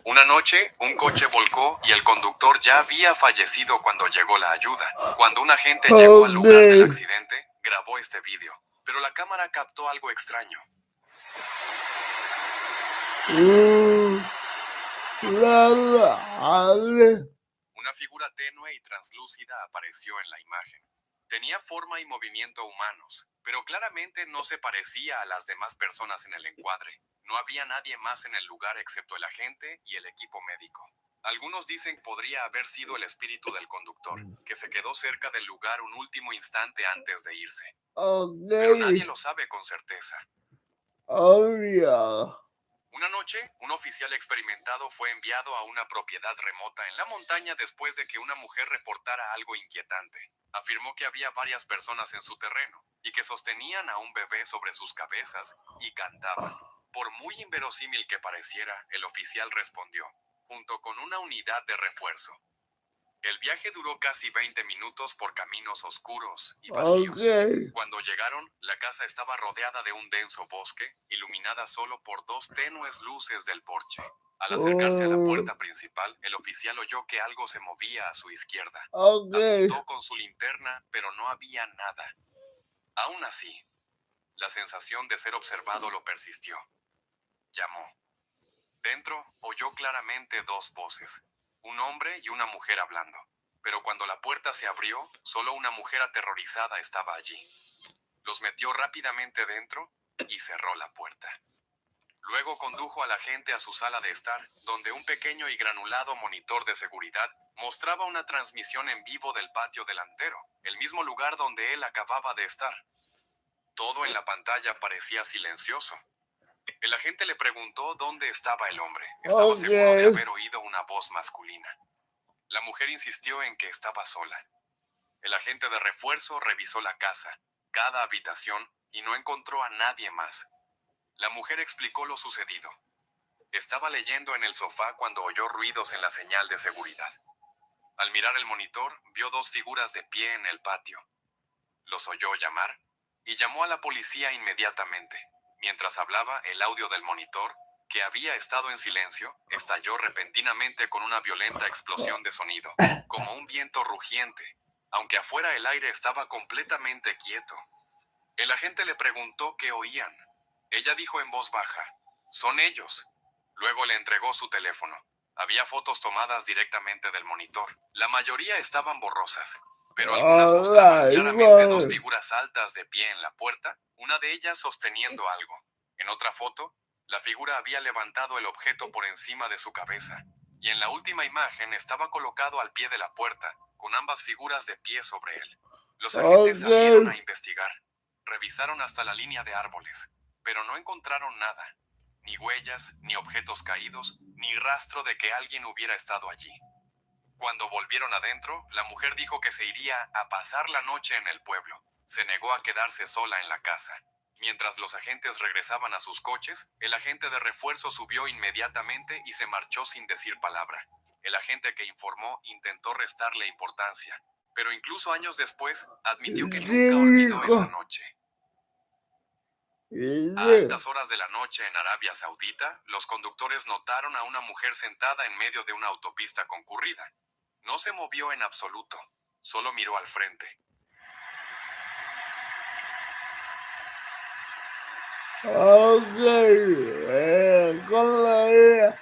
Una noche, un coche volcó y el conductor ya había fallecido cuando llegó la ayuda. Cuando un agente llegó al lugar del Ok. accidente, grabó este vídeo, pero la cámara captó algo extraño. Dale. Una figura tenue y translúcida apareció en la imagen. Tenía forma y movimiento humanos, pero claramente no se parecía a las demás personas en el encuadre. No había nadie más en el lugar excepto el agente y el equipo médico. Algunos dicen que podría haber sido el espíritu del conductor, que se quedó cerca del lugar un último instante antes de irse. Pero nadie Ok. lo sabe con certeza. Obvio. Una noche, un oficial experimentado fue enviado a una propiedad remota en la montaña después de que una mujer reportara algo inquietante. Afirmó que había varias personas en su terreno y que sostenían a un bebé sobre sus cabezas y cantaban. Por muy inverosímil que pareciera, el oficial respondió, junto con una unidad de refuerzo. El viaje duró casi 20 minutos por caminos oscuros y Ok. vacíos. Cuando llegaron, la casa estaba rodeada de un denso bosque, iluminada solo por dos tenues luces del porche. Al acercarse a la puerta principal, el oficial oyó que algo se movía a su izquierda. Ok. Apuntó con su linterna, pero no había nada. Aún así, la sensación de ser observado lo persistió. Llamó. Dentro, oyó claramente dos voces, un hombre y una mujer hablando. Pero cuando la puerta se abrió, solo una mujer aterrorizada estaba allí. Los metió rápidamente dentro y cerró la puerta. Luego condujo a la gente a su sala de estar, donde un pequeño y granulado monitor de seguridad mostraba una transmisión en vivo del patio delantero, el mismo lugar donde él acababa de estar. Todo en la pantalla parecía silencioso. El agente le preguntó dónde estaba el hombre. Estaba Ok. seguro de haber oído una voz masculina. La mujer insistió en que estaba sola. El agente de refuerzo revisó la casa, cada habitación, y no encontró a nadie más. La mujer explicó lo sucedido. Estaba leyendo en el sofá cuando oyó ruidos en la señal de seguridad. Al mirar el monitor, vio dos figuras de pie en el patio. Los oyó llamar y llamó a la policía inmediatamente. Mientras hablaba, el audio del monitor, que había estado en silencio, estalló repentinamente con una violenta explosión de sonido, como un viento rugiente, aunque afuera el aire estaba completamente quieto. El agente le preguntó qué oían. Ella dijo en voz baja, «Son ellos». Luego le entregó su teléfono. Había fotos tomadas directamente del monitor. La mayoría estaban borrosas, pero algunas mostraban claramente dos Alright. figuras altas de pie en la puerta, una de ellas sosteniendo algo. En otra foto, la figura había levantado el objeto por encima de su cabeza. Y en la última imagen estaba colocado al pie de la puerta, con ambas figuras de pie sobre él. Los agentes Ok. salieron a investigar. Revisaron hasta la línea de árboles, pero no encontraron nada. Ni huellas, ni objetos caídos, ni rastro de que alguien hubiera estado allí. Cuando volvieron adentro, la mujer dijo que se iría a pasar la noche en el pueblo. Se negó a quedarse sola en la casa. Mientras los agentes regresaban a sus coches, el agente de refuerzo subió inmediatamente y se marchó sin decir palabra. El agente que informó intentó restarle importancia, pero incluso años después admitió que ¿Qué nunca olvidó esa dijo? noche. A ¿Qué altas horas de la noche en Arabia Saudita, los conductores notaron a una mujer sentada en medio de una autopista concurrida. No se movió en absoluto, solo miró al frente. ok. Con la vida.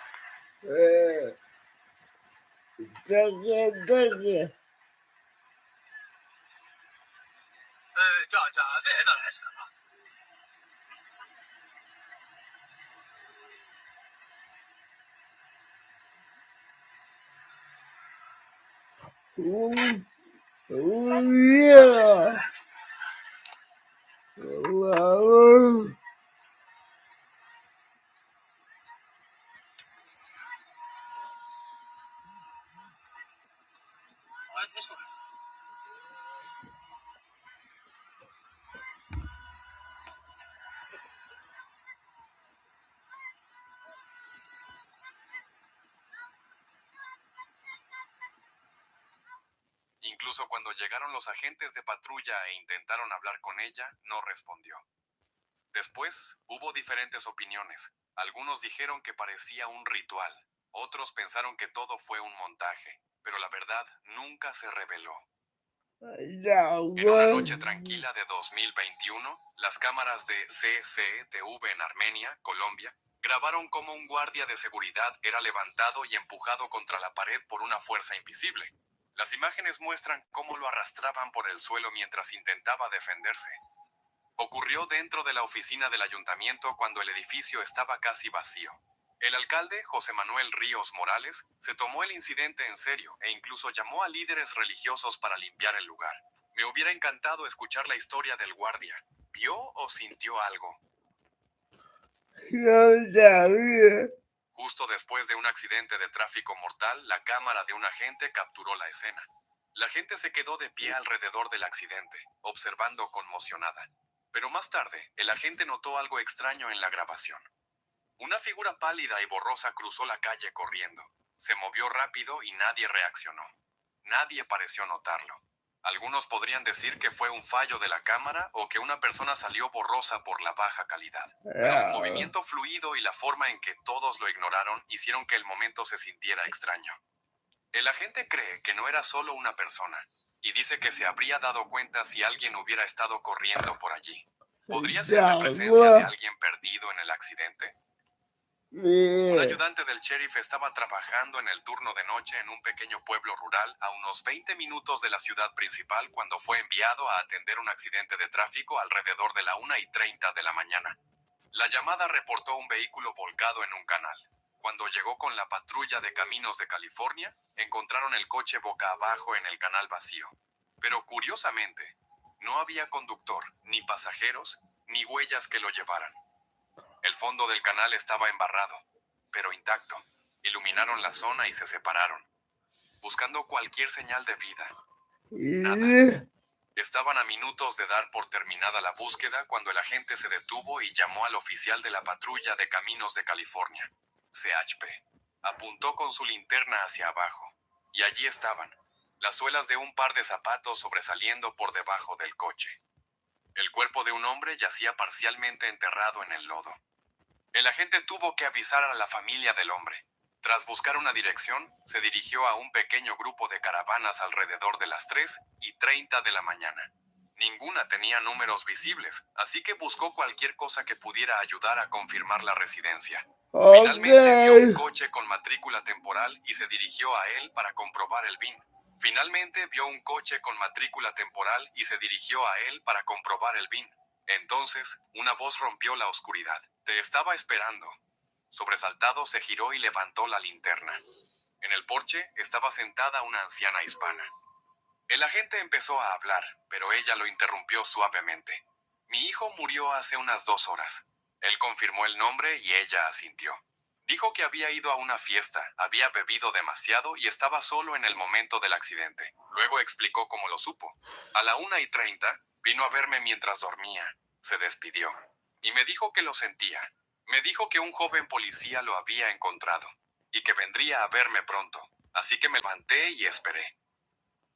Cheque. 这别的来什么？Yeah. Wow. 我你说。Incluso cuando llegaron los agentes de patrulla e intentaron hablar con ella, no respondió. Después, hubo diferentes opiniones. Algunos dijeron que parecía un ritual. Otros pensaron que todo fue un montaje, pero la verdad nunca se reveló. En una noche tranquila de 2021, las cámaras de CCTV en Armenia, Colombia, grabaron cómo un guardia de seguridad era levantado y empujado contra la pared por una fuerza invisible. Las imágenes muestran cómo lo arrastraban por el suelo mientras intentaba defenderse. Ocurrió dentro de la oficina del ayuntamiento cuando el edificio estaba casi vacío. El alcalde, José Manuel Ríos Morales, se tomó el incidente en serio e incluso llamó a líderes religiosos para limpiar el lugar. Me hubiera encantado escuchar la historia del guardia. ¿Vio o sintió algo? No sabía. Justo después de un accidente de tráfico mortal, la cámara de un agente capturó la escena. La gente se quedó de pie alrededor del accidente, observando conmocionada. Pero más tarde, el agente notó algo extraño en la grabación. Una figura pálida y borrosa cruzó la calle corriendo. Se movió rápido y nadie reaccionó. Nadie pareció notarlo. Algunos podrían decir que fue un fallo de la cámara o que una persona salió borrosa por la baja calidad. Pero su movimiento fluido y la forma en que todos lo ignoraron hicieron que el momento se sintiera extraño. El agente cree que no era solo una persona, y dice que se habría dado cuenta si alguien hubiera estado corriendo por allí. ¿Podría ser la presencia de alguien perdido en el accidente? Un ayudante del sheriff estaba trabajando en el turno de noche en un pequeño pueblo rural a unos 20 minutos de la ciudad principal cuando fue enviado a atender un accidente de tráfico alrededor de la 1:30 de la mañana. La llamada reportó un vehículo volcado en un canal. Cuando llegó con la patrulla de caminos de California, encontraron el coche boca abajo en el canal vacío. Pero curiosamente, no había conductor, ni pasajeros, ni huellas que lo llevaran. El fondo del canal estaba embarrado, pero intacto. Iluminaron la zona y se separaron, buscando cualquier señal de vida. Nada. Estaban a minutos de dar por terminada la búsqueda cuando el agente se detuvo y llamó al oficial de la patrulla de caminos de California, CHP. Apuntó con su linterna hacia abajo, y allí estaban, las suelas de un par de zapatos sobresaliendo por debajo del coche. El cuerpo de un hombre yacía parcialmente enterrado en el lodo. El agente tuvo que avisar a la familia del hombre. Tras buscar una dirección, se dirigió a un pequeño grupo de caravanas alrededor de las 3:30 de la mañana. Ninguna tenía números visibles, así que buscó cualquier cosa que pudiera ayudar a confirmar la residencia. Finalmente vio un coche con matrícula temporal y se dirigió a él para comprobar el VIN. Entonces, una voz rompió la oscuridad. Te estaba esperando. Sobresaltado, se giró y levantó la linterna. En el porche estaba sentada una anciana hispana. El agente empezó a hablar, pero ella lo interrumpió suavemente. Mi hijo murió hace unas 2 horas. Él confirmó el nombre y ella asintió. Dijo que había ido a una fiesta, había bebido demasiado y estaba solo en el momento del accidente. Luego explicó cómo lo supo. A la 1:30 vino a verme mientras dormía. Se despidió. Y me dijo que lo sentía. Me dijo que un joven policía lo había encontrado y que vendría a verme pronto. Así que me levanté y esperé.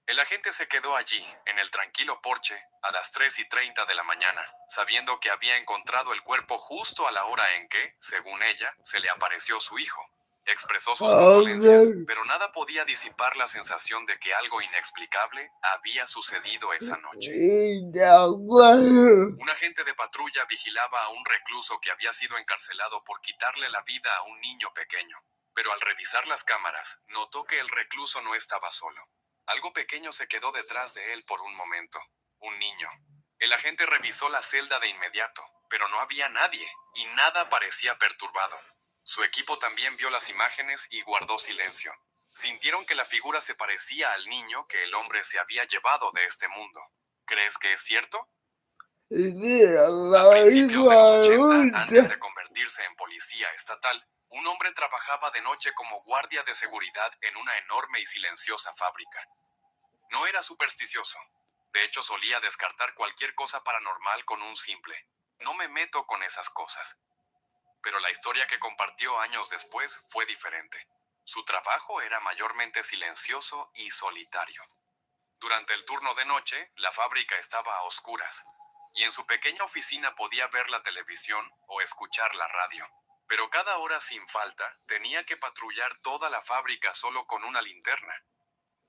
El agente se quedó allí, en el tranquilo porche, a las 3:30 de la mañana, sabiendo que había encontrado el cuerpo justo a la hora en que, según ella, se le apareció su hijo. Expresó sus condolencias, pero nada podía disipar la sensación de que algo inexplicable había sucedido esa noche. Un agente de patrulla vigilaba a un recluso que había sido encarcelado por quitarle la vida a un niño pequeño. Pero al revisar las cámaras, notó que el recluso no estaba solo. Algo pequeño se quedó detrás de él por un momento. Un niño. El agente revisó la celda de inmediato, pero no había nadie, y nada parecía perturbado. Su equipo también vio las imágenes y guardó silencio. Sintieron que la figura se parecía al niño que el hombre se había llevado de este mundo. ¿Crees que es cierto? A principios de los 80, antes de convertirse en policía estatal, un hombre trabajaba de noche como guardia de seguridad en una enorme y silenciosa fábrica. No era supersticioso. De hecho, solía descartar cualquier cosa paranormal con un simple: no me meto con esas cosas. Pero la historia que compartió años después fue diferente. Su trabajo era mayormente silencioso y solitario. Durante el turno de noche, la fábrica estaba a oscuras, y en su pequeña oficina podía ver la televisión o escuchar la radio. Pero cada hora sin falta tenía que patrullar toda la fábrica solo con una linterna.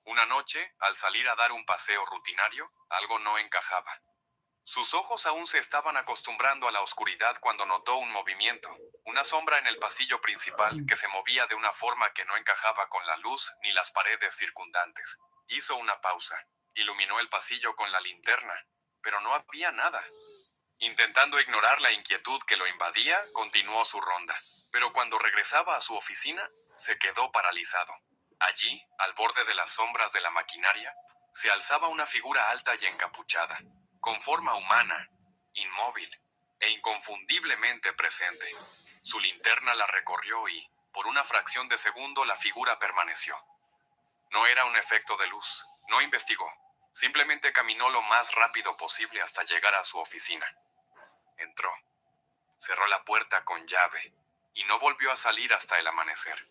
Una noche, al salir a dar un paseo rutinario, algo no encajaba. Sus ojos aún se estaban acostumbrando a la oscuridad cuando notó un movimiento, una sombra en el pasillo principal que se movía de una forma que no encajaba con la luz ni las paredes circundantes. Hizo una pausa, iluminó el pasillo con la linterna, pero no había nada. Intentando ignorar la inquietud que lo invadía, continuó su ronda, pero cuando regresaba a su oficina, se quedó paralizado. Allí, al borde de las sombras de la maquinaria, se alzaba una figura alta y encapuchada, con forma humana, inmóvil e inconfundiblemente presente. Su linterna la recorrió y, por una fracción de segundo, la figura permaneció. No era un efecto de luz, no investigó, simplemente caminó lo más rápido posible hasta llegar a su oficina. Entró, cerró la puerta con llave y no volvió a salir hasta el amanecer.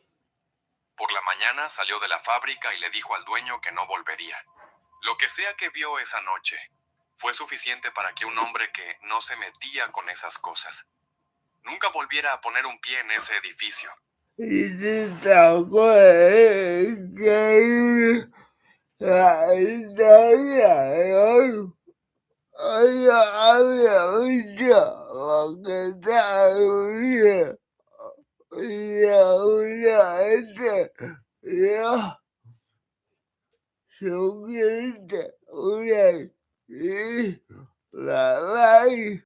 Por la mañana salió de la fábrica y le dijo al dueño que no volvería. Lo que sea que vio esa noche fue suficiente para que un hombre que no se metía con esas cosas nunca volviera a poner un pie en ese edificio. Y te tocó increíble. La historia de hoy. Hoy había mucho que está bien. Y una yo, yo